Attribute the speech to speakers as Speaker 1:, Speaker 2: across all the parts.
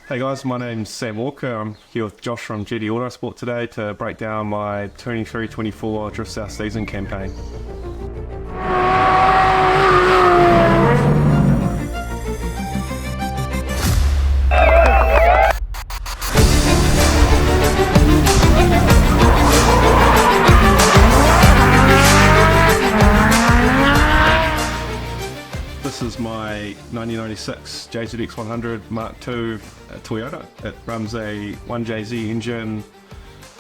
Speaker 1: Hey guys, my name's Sam Walker. I'm here with Josh from GD Autosport today to break down my 23-24 Driftsouth season campaign. This is my 1996 JZX100 Mark II Toyota. It runs a 1JZ engine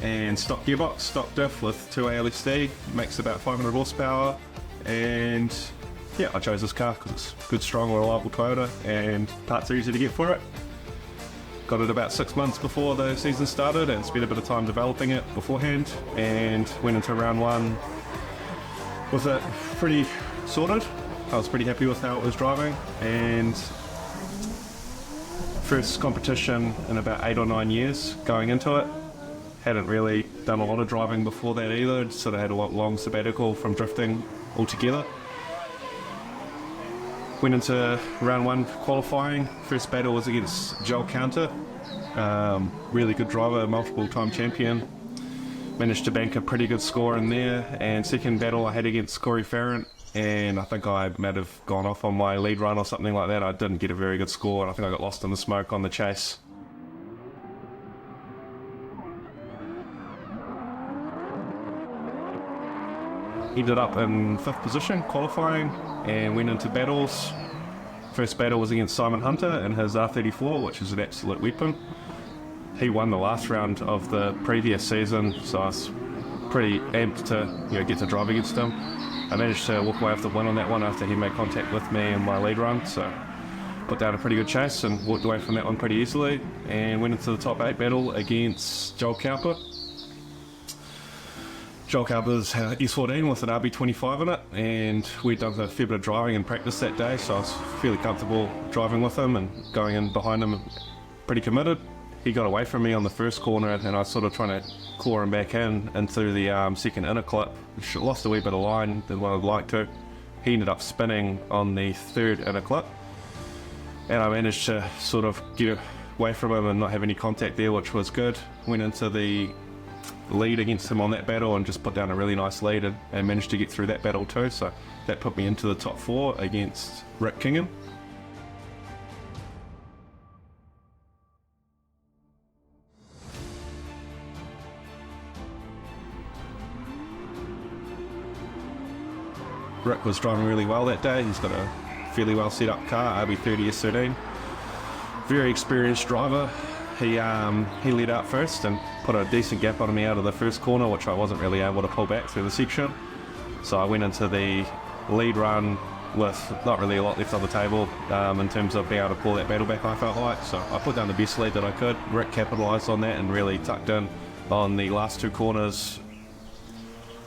Speaker 1: and stock gearbox, stock diff with 2 ALSD, makes about 500 horsepower, and yeah, I chose this car because it's a good, strong, reliable Toyota and parts are easy to get for it. Got it about 6 months before the season started and spent a bit of time developing it beforehand, and went into round one with it pretty sorted. I was pretty happy with how it was driving, and first competition in about 8 or 9 years going into it. Hadn't really done a lot of driving before that either, sort of had a long sabbatical from drifting altogether. Went into round one qualifying. First battle was against Joel Counter, really good driver, multiple time champion. Managed to bank a pretty good score in there, and second battle I had against Corey Farrant, and I think I might have gone off on my lead run or something like that. I didn't get a very good score, and I think I got lost in the smoke on the chase. Ended up in 5th position qualifying and went into battles. First battle was against Simon Hunter in his R34, which is an absolute weapon. He won the last round of the previous season, so I was pretty amped to get to drive against him. I managed to walk away with the win on that one after he made contact with me in my lead run, so put down a pretty good chase and walked away from that one pretty easily, and went into the top 8 battle against Joel Cowper. Joel Cowper's S14 with an RB25 in it, and we'd done a fair bit of driving and practice that day, so I was fairly comfortable driving with him and going in behind him pretty committed. He got away from me on the first corner, and I was sort of trying to claw him back into the second inner clip. Lost a wee bit of line than what I'd like to. He ended up spinning on the third inner clip, and I managed to sort of get away from him and not have any contact there, which was good. Went into the lead against him on that battle and just put down a really nice lead, and managed to get through that battle too, so that put me into the top 4 against Rick Kingham. Rick was driving really well that day. He's got a fairly well set up car, RB30 S13. Very experienced driver. He led out first and put a decent gap on me out of the first corner, which I wasn't really able to pull back through the section. So I went into the lead run with not really a lot left on the table in terms of being able to pull that battle back, I felt like. So I put down the best lead that I could. Rick capitalised on that and really tucked in on the last 2 corners.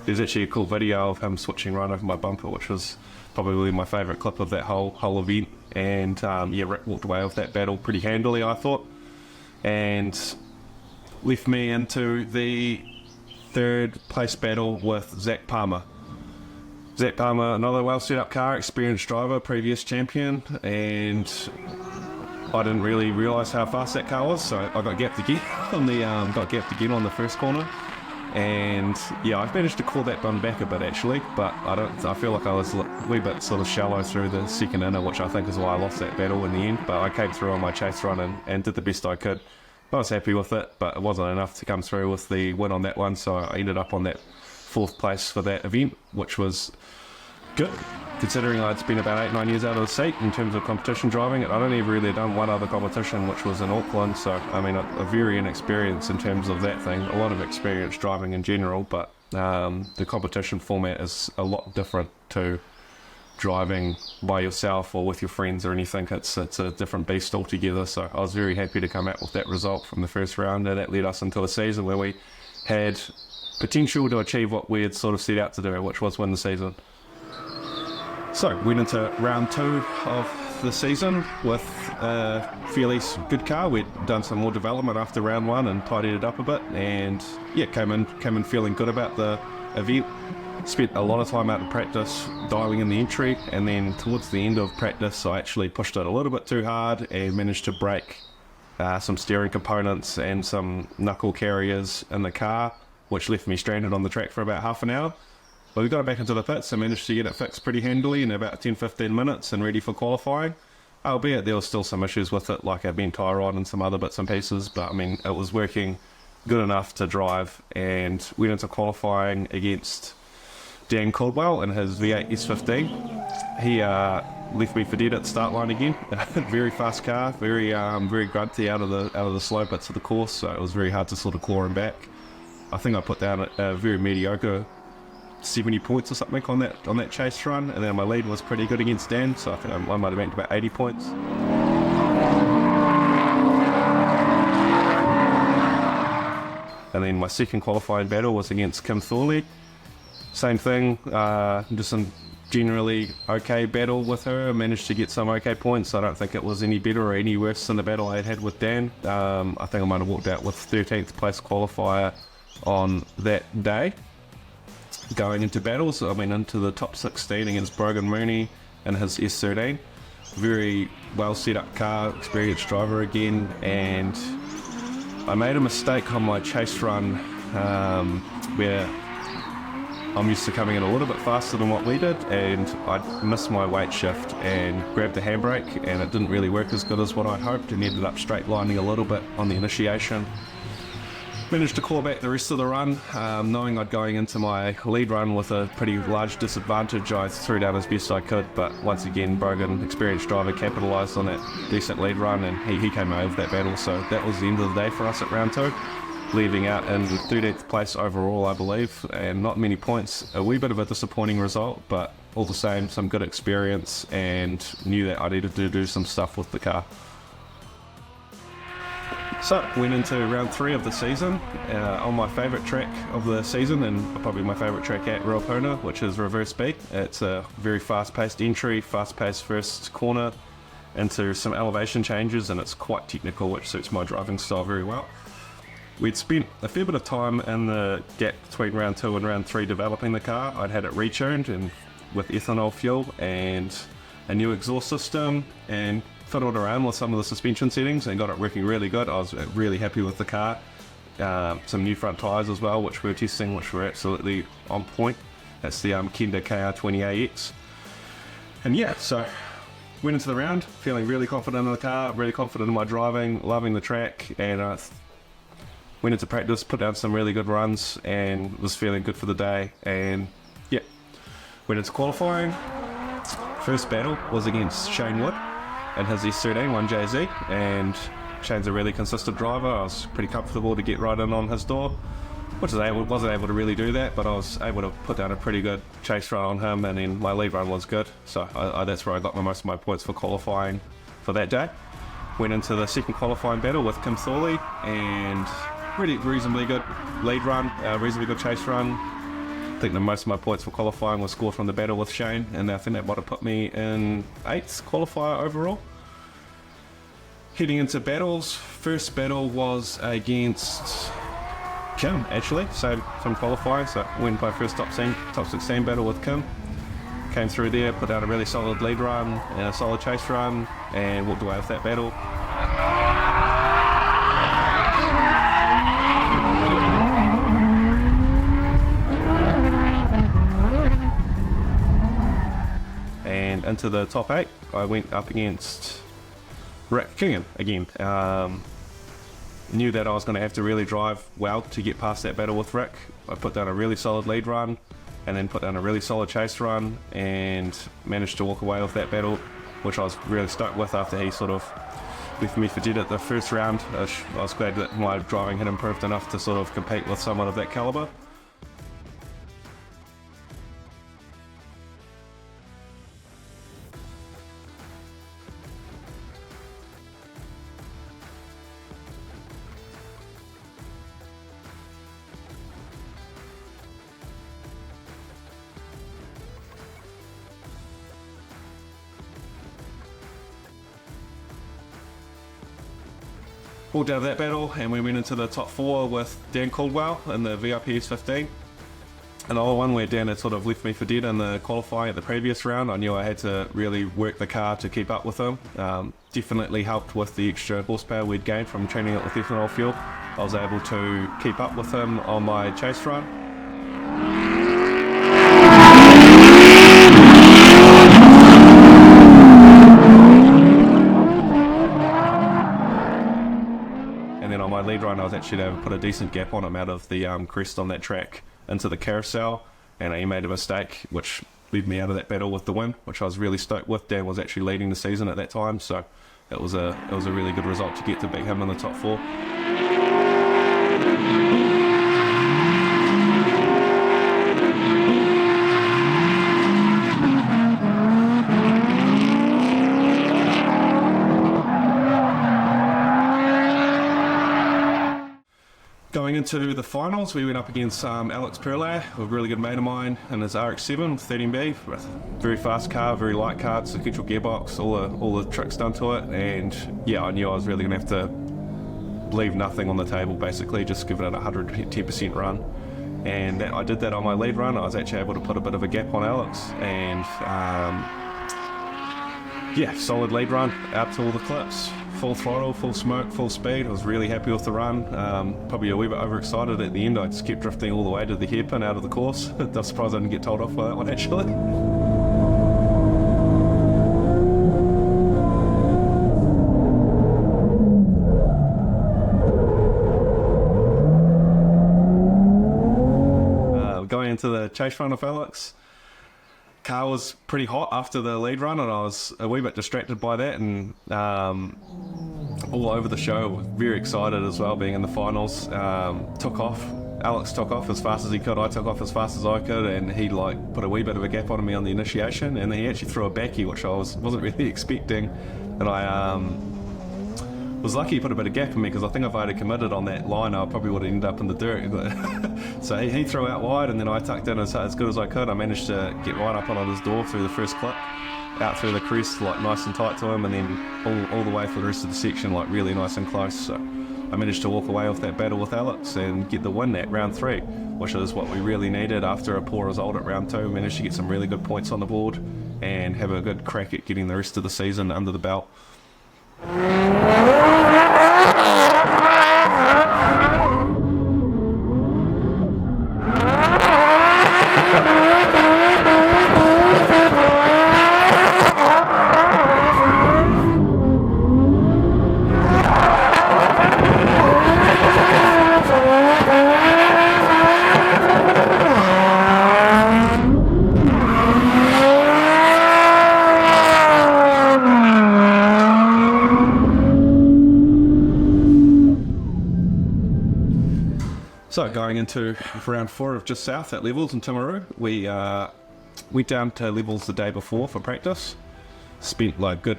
Speaker 1: There's actually a cool video of him switching right over my bumper, which was probably my favourite clip of that whole event. And yeah, Rick walked away with that battle pretty handily, I thought, and left me into the 3rd place battle with Zach Palmer. Zach Palmer, another well set up car, experienced driver, previous champion, and I didn't really realise how fast that car was, so I got gapped again on the first corner. And yeah, I managed to call that one back a bit actually, but I feel like I was a wee bit sort of shallow through the second inner, which I think is why I lost that battle in the end. But I came through on my chase run and did the best I could. I was happy with it, but it wasn't enough to come through with the win on that one, so I ended up on that 4th place for that event, which was good, considering I'd spent about 8-9 years out of the seat in terms of competition driving. I'd only really done one other competition, which was in Auckland, so I mean a very inexperienced in terms of that thing. A lot of experience driving in general, but the competition format is a lot different to driving by yourself or with your friends or anything. It's a different beast altogether, so I was very happy to come out with that result from the first round, and that led us into a season where we had potential to achieve what we had sort of set out to do, which was win the season. So went into round 2 of the season with a fairly good car. We'd done some more development after round 1 and tidied it up a bit, and yeah, came in feeling good about the event. Spent a lot of time out in practice dialing in the entry, and then towards the end of practice I actually pushed it a little bit too hard and managed to break some steering components and some knuckle carriers in the car, which left me stranded on the track for about half an hour. But we got it back into the pits and managed to get it fixed pretty handily in about 10-15 minutes and ready for qualifying. Albeit there was still some issues with it, like a bent tyre rod and some other bits and pieces, but I mean, it was working good enough to drive, and went into qualifying against Dan Caldwell in his V8 S15. He left me for dead at the start line again. Very fast car, very grunty out of the slow bits of the course, so it was very hard to sort of claw him back. I think I put down a very mediocre 70 points or something on that chase run, and then my lead was pretty good against Dan, so I think I might have banked about 80 points. And then my second qualifying battle was against Kim Thorley. Same thing, just some generally okay battle with her. I managed to get some okay points. I don't think it was any better or any worse than the battle I had with Dan. I think I might have walked out with 13th place qualifier on that day. Going into battles, I mean into the top 16 against Brogan Mooney and his S13. Very well set up car, experienced driver again, and I made a mistake on my chase run where I'm used to coming in a little bit faster than what we did, and I missed my weight shift and grabbed the handbrake, and it didn't really work as good as what I'd hoped, and ended up straight lining a little bit on the initiation. Managed to claw back the rest of the run, knowing I'd going into my lead run with a pretty large disadvantage. I threw down as best I could, but once again, Brogan, experienced driver, capitalised on that decent lead run, and he came over that battle, so that was the end of the day for us at round 2. Leaving out in 13th place overall, I believe, and not many points. A wee bit of a disappointing result, but all the same, some good experience, and knew that I needed to do some stuff with the car. So, went into round 3 of the season on my favourite track of the season, and probably my favourite track at Ruapuna, which is Reverse B. It's a very fast-paced entry, fast-paced first corner into some elevation changes, and it's quite technical, which suits my driving style very well. We'd spent a fair bit of time in the gap between round 2 and round 3 developing the car. I'd had it retuned and with ethanol fuel and a new exhaust system, and fiddled around with some of the suspension settings and got it working really good. I was really happy with the car. Some new front tyres as well, which we were testing, which were absolutely on point. That's the Kenda KR20AX. And yeah, so went into the round feeling really confident in the car, really confident in my driving, loving the track, and went into practice, put down some really good runs, and was feeling good for the day. And yeah, went into qualifying. First battle was against Shane Wood and his S13 1JZ, and Shane's a really consistent driver. I was pretty comfortable to get right in on his door, which wasn't able to really do that, but I was able to put down a pretty good chase run on him, and then my lead run was good, so that's where I got most of my points for qualifying for that day. Went into the second qualifying battle with Kim Thorley, and really reasonably good lead run, reasonably good chase run. I think the most of my points for qualifying was scored from the battle with Shane, and I think that might have put me in 8th qualifier overall. Heading into battles, first battle was against Kim, actually, so from qualifying, so went my first top 16 battle with Kim. Came through there, put out a really solid lead run and a solid chase run, and walked away with that battle. And into the top 8, I went up against Rick Kingham again. Knew that I was going to have to really drive well to get past that battle with Rick. I put down a really solid lead run, and then put down a really solid chase run, and managed to walk away with that battle, which I was really stoked with after he sort of left me for dead at the first round. I was glad that my driving had improved enough to sort of compete with someone of that calibre. Walked out of that battle, and we went into the top 4 with Dan Caldwell in the VIP S15. Another one where Dan had sort of left me for dead in the qualifying at the previous round. I knew I had to really work the car to keep up with him. Definitely helped with the extra horsepower we'd gained from training it with ethanol fuel. I was able to keep up with him on my chase run. And then on my lead run I was actually able to put a decent gap on him out of the crest on that track into the carousel, and he made a mistake which led me out of that battle with the win, which I was really stoked with. Dan was actually leading the season at that time, so it was a really good result to get to beat him in the top 4. Going into the finals, we went up against Alex Perlay, a really good mate of mine, in his RX-7 13B. Very fast car, very light car, sequential gearbox, all the tricks done to it, and yeah, I knew I was really going to have to leave nothing on the table, basically, just give it a 110% run. And I did that on my lead run. I was actually able to put a bit of a gap on Alex, and yeah, solid lead run, out to all the clips. Full throttle, full smoke, full speed. I was really happy with the run. Probably a wee bit overexcited at the end. I just kept drifting all the way to the hairpin out of the course. I was surprised I didn't get told off by that one, actually. Going into the chase run with Alex. Car was pretty hot after the lead run, and I was a wee bit distracted by that, and all over the show. Very excited as well, being in the finals. Took off. Alex took off as fast as he could. I took off as fast as I could, and he put a wee bit of a gap on me on the initiation, and then he actually threw a backie, which I wasn't really expecting, and I was lucky he put a bit of gap in me, because I think if I had committed on that line I probably would have ended up in the dirt. So he threw out wide, and then I tucked in as good as I could. I managed to get right up on his door through the first clip, out through the crest, nice and tight to him, and then all the way for the rest of the section, really nice and close. So I managed to walk away with that battle with Alex and get the win at round 3, which is what we really needed after a poor result at round 2. We managed to get some really good points on the board and have a good crack at getting the rest of the season under the belt. So going into round 4 of Driftsouth at levels in Timaru, we went down to levels the day before for practice. Spent a good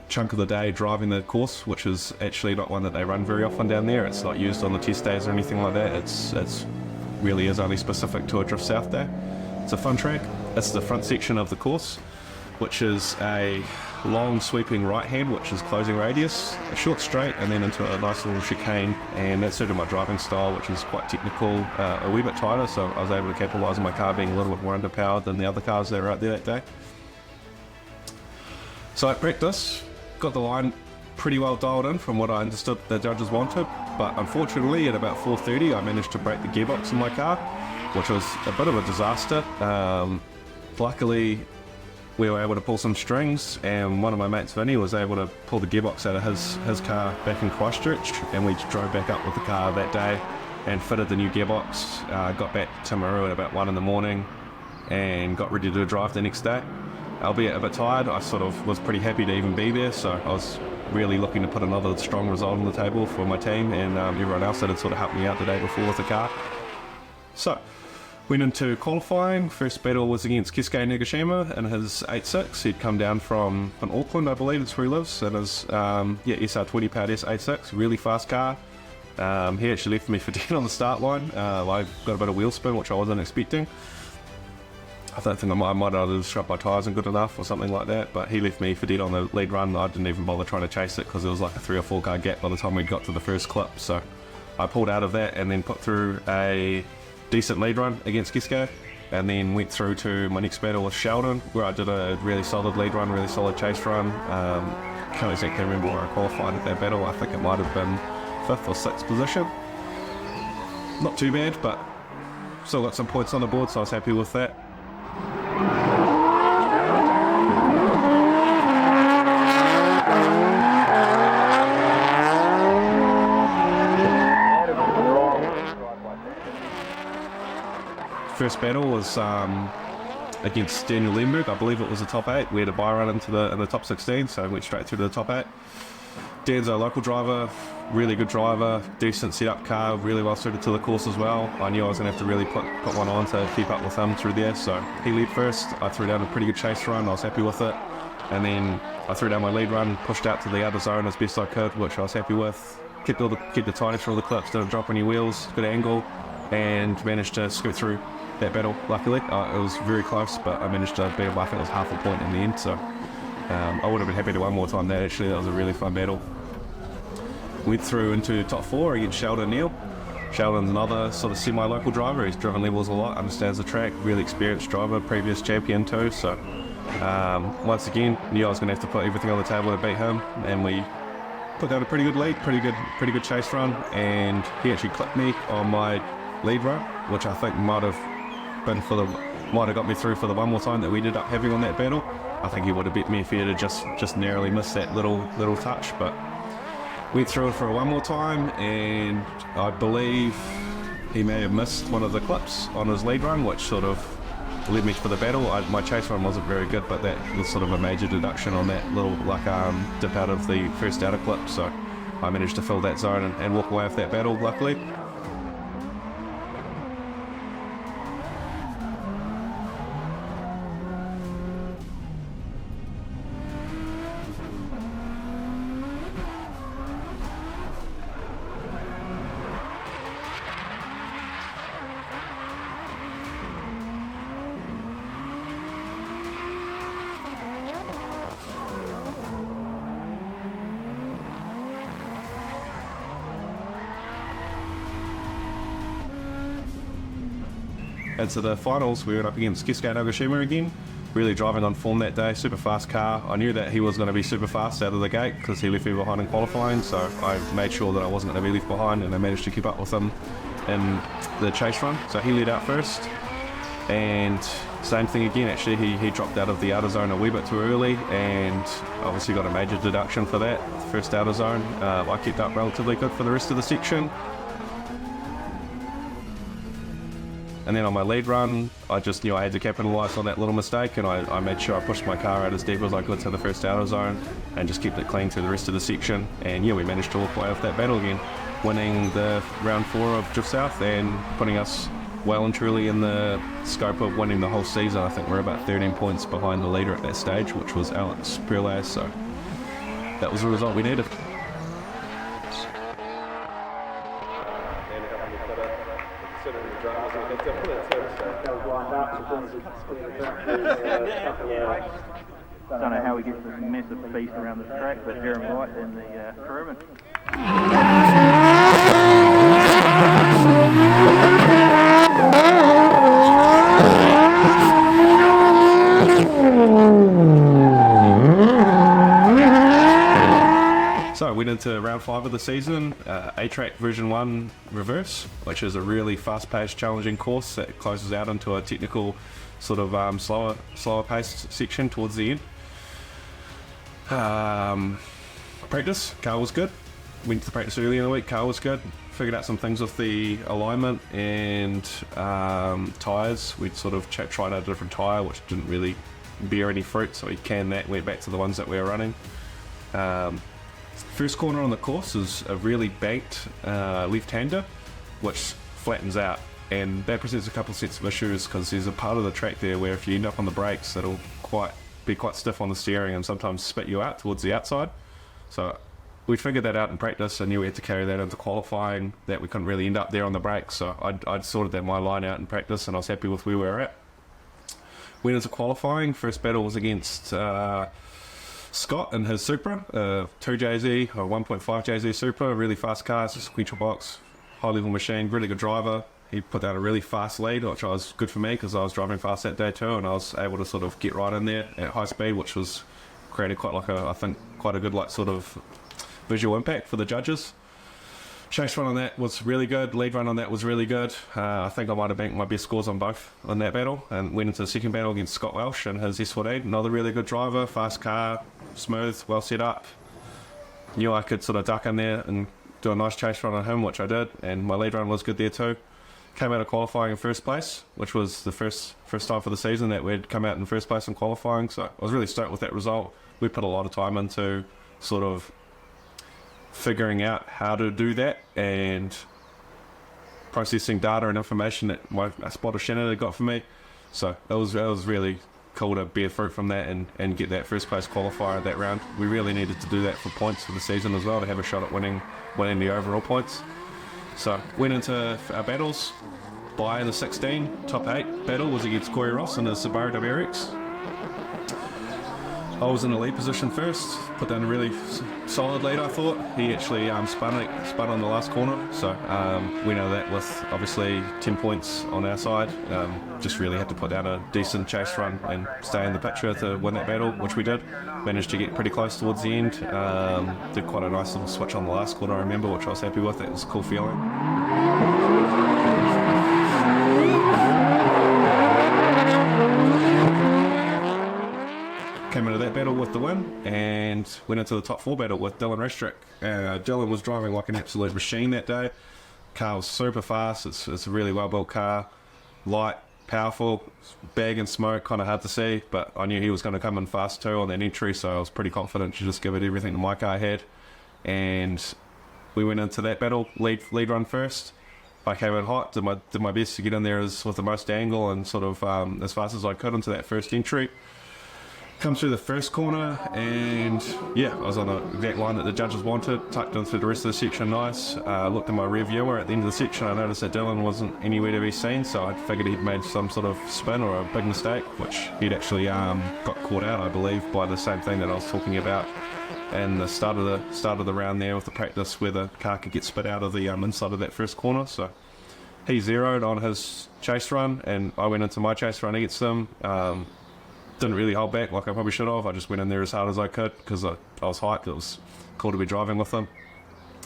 Speaker 1: chunk of the day driving the course, which is actually not one that they run very often down there. It's not used on the test days or anything like that. It's really is only specific to a Driftsouth day. It's a fun track. It's the front section of the course, which is a long sweeping right hand, which is closing radius, a short straight, and then into a nice little chicane, and that suited my driving style, which is quite technical, a wee bit tighter, so I was able to capitalise on my car being a little bit more underpowered than the other cars that were out there that day. So at practice, got the line pretty well dialed in from what I understood the judges wanted, but unfortunately at about 4:30 I managed to break the gearbox in my car, which was a bit of a disaster. Luckily we were able to pull some strings, and one of my mates, Vinny, was able to pull the gearbox out of his car back in Christchurch, and we drove back up with the car that day and fitted the new gearbox. Got back to Timaru at about 1 in the morning and got ready to drive the next day. Albeit a bit tired, I sort of was pretty happy to even be there, so I was really looking to put another strong result on the table for my team and everyone else that had sort of helped me out the day before with the car. So went into qualifying. First battle was against Keisuke Nagashima in his 8.6. He'd come down from Auckland, I believe, that's where he lives, and his SR20 powered S86, really fast car. He actually left me for dead on the start line. I got a bit of wheel spin, which I wasn't expecting. I don't think I might have scrubbed my tyres and good enough or something like that, but he left me for dead on the lead run. I didn't even bother trying to chase it because it was like a 3 or 4 car gap by the time we got to the first clip. So I pulled out of that and then put through a decent lead run against Keisuke. and then went through to my next battle with Sheldon, where I did a really solid lead run, really solid chase run. Can't exactly remember where I qualified at that battle. I think it might have been 5th or 6th position. Not too bad, but still got some points on the board, so I was happy with that. First battle was against Daniel Lemberg. I believe it was the top 8. We had a bye run in the top 16, so I went straight through to the top 8. Dan's a local driver, really good driver, decent setup car, really well suited to the course as well. I knew I was going to have to really put one on to keep up with him through there, so he led first. I threw down a pretty good chase run, I was happy with it. And then I threw down my lead run, pushed out to the outer zone as best I could, which I was happy with. Kept the tightest for all the clips, didn't drop any wheels, good angle, and managed to scoot through that battle, luckily. It was very close, but I managed to beat him. I think it was half a point in the end, so I would have been happy to one more time that actually. That was a really fun battle. Went through into top 4 against Sheldon Neal. Sheldon's another sort of semi-local driver. He's driven levels a lot, understands the track, really experienced driver, previous champion too, so once again, knew I was going to have to put everything on the table to beat him, and we put down a pretty good lead, pretty good chase run, and he actually clipped me on my lead run, which I think might have got me through for the one more time that we ended up having on that battle. I think he would have beat me if he had just narrowly missed that little touch, but went through it for one more time, and I believe he may have missed one of the clips on his lead run, which sort of led me for the battle. My chase run wasn't very good, but that was sort of a major deduction on that little dip out of the first outer clip, so I managed to fill that zone and walk away with that battle, luckily. And so the finals, we went up against Keisuke Nagashima again. Really driving on form that day, super fast car. I knew that he was going to be super fast out of the gate because he left me behind in qualifying, so I made sure that I wasn't going to be left behind, and I managed to keep up with him in the chase run. So he led out first, and same thing again actually, he dropped out of the outer zone a wee bit too early, and obviously got a major deduction for that, first outer zone. I kept up relatively good for the rest of the section. And then on my lead run, I just knew I had to capitalise on that little mistake, and I made sure I pushed my car out as deep as I could to the first outer zone and just kept it clean through the rest of the section. And yeah, we managed to walk away with that battle again, winning the round 4 of Driftsouth and putting us well and truly in the scope of winning the whole season. I think we're about 13 points behind the leader at that stage, which was Alex Perlez, so that was the result we needed.
Speaker 2: Don't know how we get this massive beast around the track, but Jeremy White and the crewman.
Speaker 1: So we went into round 5 of the season, A-Track version 1 reverse, which is a really fast-paced, challenging course that closes out into a technical sort of slower paced section towards the end. Practice, car was good. Went to practice early in the week, car was good. Figured out some things with the alignment and tyres. We'd sort of tried out a different tyre which didn't really bear any fruit, so we canned that, went back to the ones that we were running. First corner on the course is a really banked left-hander which flattens out, and that presents a couple of sets of issues because there's a part of the track there where if you end up on the brakes it'll be quite stiff on the steering and sometimes spit you out towards the outside. So we figured that out in practice. I knew we had to carry that into qualifying, that we couldn't really end up there on the brakes, so I'd sorted that my line out in practice and I was happy with where we were at. Went into qualifying, first battle was against Scott in his Supra, 2JZ or 1.5 JZ Supra, really fast car, it's a sequential box, high level machine, really good driver. he put down a really fast lead, which was good for me because I was driving fast that day too, and I was able to sort of get right in there at high speed, which was created quite like I think quite a good like sort of visual impact for the judges. Chase run on that was really good. Lead run on that was really good. I think I might have banked my best scores on both in that battle, and went into the second battle against Scott Welsh and his S14. Another really good driver, fast car, smooth, well set up. Knew I could sort of duck in there and do a nice chase run on him, which I did, and my lead run was good there too. Came out of qualifying in first place, which was the first time for the season that we'd come out in first place in qualifying, so I was really stoked with that result. We put a lot of time into sort of figuring out how to do that and processing data and information that my spotter Shannon had got for me. So it was really cool to bear fruit from that and get that first place qualifier that round. We really needed to do that for points for the season as well, to have a shot at winning the overall points. So went into our battles. By the 16 top 8 battle was against Corey Ross in the Subaru WRX. I was in the lead position first, put down a really solid lead I thought. He actually spun on the last corner, so we know that with obviously 10 points on our side. Just really had to put down a decent chase run and stay in the picture to win that battle, which we did. Managed to get pretty close towards the end. Did quite a nice little switch on the last corner I remember, which I was happy with. It was a cool feeling. Came into that battle with the win and went into the top 4 battle with Dylan Rastrick. Dylan was driving like an absolute machine that day. Car was super fast. It's a really well built car, light, powerful, bag and smoke, kind of hard to see, but I knew he was going to come in fast too on that entry, so I was pretty confident to just give it everything that my car had. And we went into that battle, lead run first. I came in hot, did my best to get in there with the most angle and sort of as fast as I could into that first entry. Come through the first corner, and yeah, I was on the exact line that the judges wanted, tucked in through the rest of the section nice. Looked at my rear viewer at the end of the section, I noticed that Dylan wasn't anywhere to be seen, so I figured he'd made some sort of spin or a big mistake, which he'd actually got caught out, I believe, by the same thing that I was talking about in the start of the round there with the practice where the car could get spit out of the inside of that first corner. So he zeroed on his chase run, and I went into my chase run against him. Didn't really hold back like I probably should have. I just went in there as hard as I could because I was hyped. It was cool to be driving with him.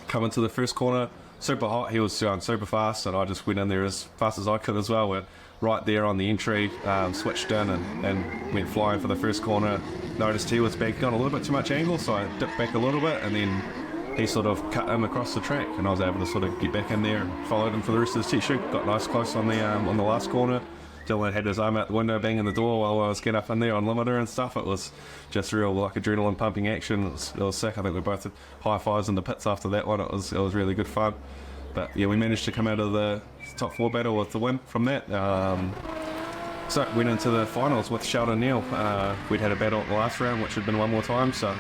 Speaker 1: Come into the first corner, super hot. He was going super fast, and I just went in there as fast as I could as well. We're right there on the entry, switched in and went flying for the first corner. Noticed he was back on a little bit too much angle, so I dipped back a little bit, and then he sort of cut him across the track, and I was able to sort of get back in there and followed him for the rest of the section. Got nice close on the last corner. Dylan had his arm out the window banging the door while I was getting up in there on limiter and stuff. It was just real like adrenaline pumping action. It was sick. I think we both had high fives in the pits after that one. It was really good fun. But yeah, we managed to come out of the top 4 battle with the win from that. So went into the finals with Sheldon Neal. We'd had a battle at the last round, which had been one more time. So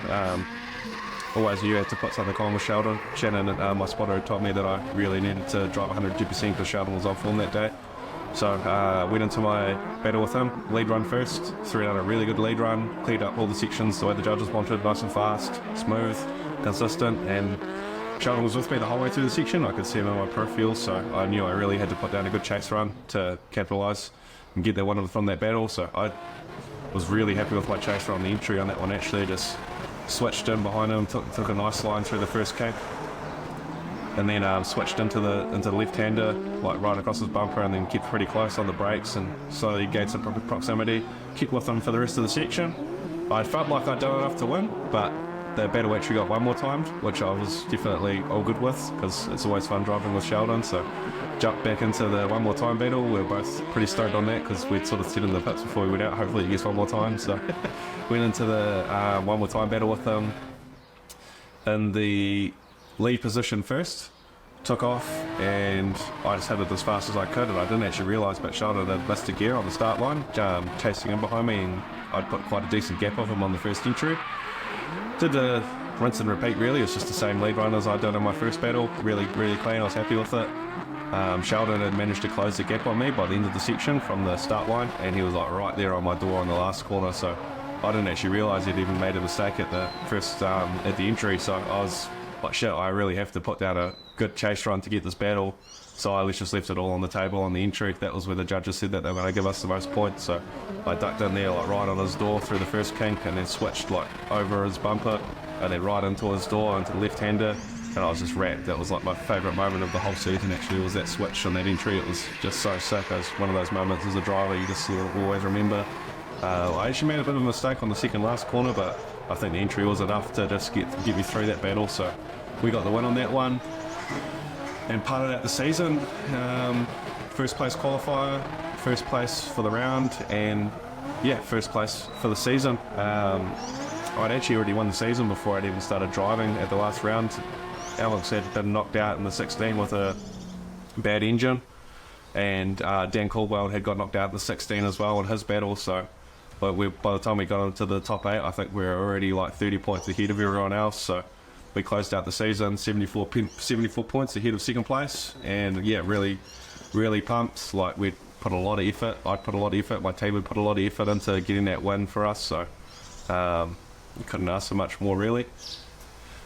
Speaker 1: always you had to put something on with Sheldon. Shannon, my spotter, had told me that I really needed to drive 110% because Sheldon was on form that day. So went into my battle with him, lead run first, threw out a really good lead run, cleared up all the sections the way the judges wanted, nice and fast, smooth, consistent, and Sheldon was with me the whole way through the section. I could see him in my peripheral, so I knew I really had to put down a good chase run to capitalise and get that one from that battle. So I was really happy with my chase run on the entry on that one actually. Just switched in behind him, took a nice line through the first cake, and then switched into the left-hander, like right across his bumper, and then kept pretty close on the brakes and slowly gained some proximity. Kept with him for the rest of the section. I felt like I'd done enough to win, but the battle actually got one more time, which I was definitely all good with because it's always fun driving with Sheldon. So jumped back into the one more time battle. We were both pretty stoked on that because we'd sort of said in the pits before we went out, hopefully he gets one more time. So went into the one more time battle with him in the lead position first, took off, and I just had it as fast as I could, and I didn't actually realise, but Sheldon had missed a gear on the start line, chasing him behind me, and I'd put quite a decent gap of him on the first entry. Did a rinse and repeat really. It's just the same lead run as I'd done in my first battle, really clean. I was happy with it. Sheldon had managed to close the gap on me by the end of the section from the start line, and he was like right there on my door on the last corner, so I didn't actually realise he'd even made a mistake at the first at the entry, so I was like, shit, I really have to put down a good chase run to get this battle. So I just left it all on the table on the entry. That was where the judges said that they were going to give us the most points. So I ducked in there, like, right on his door through the first kink, and then switched, like, over his bumper, and then right into his door, into the left-hander, and I was just wrapped. That was, like, my favourite moment of the whole season, actually, was that switch on that entry. It was just so sick. It was one of those moments as a driver you just sort of always remember. I actually made a bit of a mistake on the second last corner, but I think the entry was enough to just get me through that battle. So we got the win on that one. And parted out the season, first place qualifier, first place for the round, and yeah, first place for the season. I'd actually already won the season before I'd even started driving at the last round. Alex had been knocked out in the 16 with a bad engine, and Dan Caldwell had got knocked out in the 16 as well in his battle. So, but by the time we got into the top 8, I think we were already like 30 points ahead of everyone else. So we closed out the season 74 points ahead of second place, and yeah, really pumped. Like, we'd put a lot of effort, I'd put a lot of effort, my team would put a lot of effort into getting that win for us, so couldn't ask for much more, really.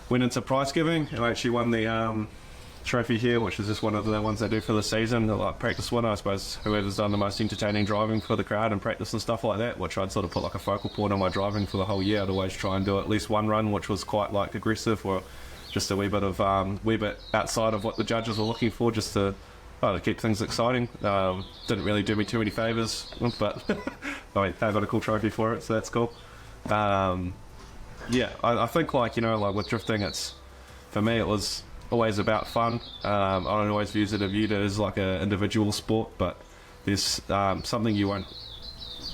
Speaker 1: Went into prize giving, and I actually won the trophy here, which is just one of the ones they do for the season, the, like, practice winner, I suppose. Whoever's done the most entertaining driving for the crowd and practice and stuff like that, which I'd sort of put like a focal point on my driving for the whole year. I'd always try and do at least one run which was quite like aggressive, or just a wee bit outside of what the judges were looking for, just to keep things exciting. Didn't really do me too many favours, but I mean, I got a cool trophy for it, so that's cool. Yeah, I think, like, you know, like with drifting, it's, for me, it was always about fun. I don't always viewed it as like an individual sport, but there's something you won't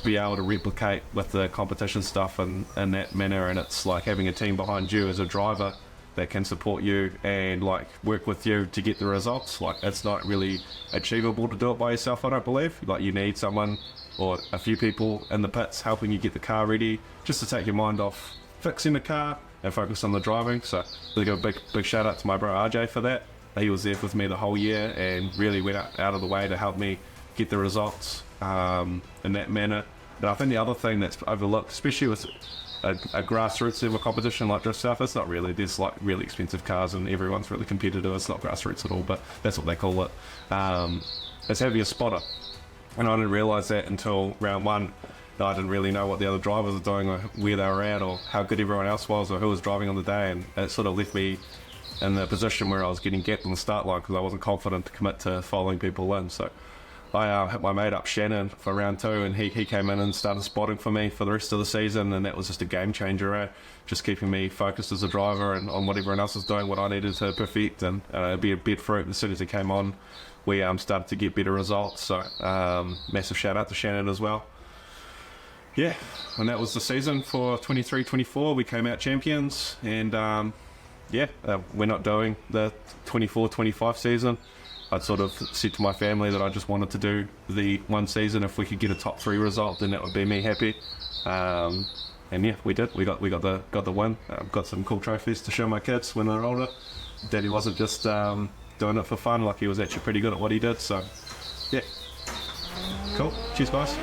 Speaker 1: be able to replicate with the competition stuff in that manner, and it's like having a team behind you as a driver that can support you and like work with you to get the results. Like, it's not really achievable to do it by yourself, I don't believe. Like, you need someone or a few people in the pits helping you get the car ready, just to take your mind off fixing the car and focus on the driving. So really give a big shout out to my bro RJ for that. He was there with me the whole year and really went out of the way to help me get the results in that manner. And I think the other thing that's overlooked, especially with a grassroots level competition like Driftsouth, it's not really, there's like really expensive cars and everyone's really competitive. It's not grassroots at all, but that's what they call it. It's having a spotter, and I didn't realise that until round one. I didn't really know what the other drivers were doing, or where they were at, or how good everyone else was, or who was driving on the day, and it sort of left me in the position where I was getting gapped on the start line because I wasn't confident to commit to following people in. So I hit my mate up Shannon for round 2, and he came in and started spotting for me for the rest of the season, and that was just a game changer, just keeping me focused as a driver and on what everyone else was doing, what I needed to perfect, and be a bed fruit. As soon as he came on, we started to get better results. So massive shout out to Shannon as well. Yeah, and that was the season for 23-24. We came out champions, and we're not doing the 24-25 season. I'd sort of said to my family that I just wanted to do the one season. If we could get a top 3 result, then that would be me happy. And yeah, we did. We got the win. Got some cool trophies to show my kids when they're older. Daddy wasn't just doing it for fun. Like, he was actually pretty good at what he did. So yeah, cool. Cheers, guys.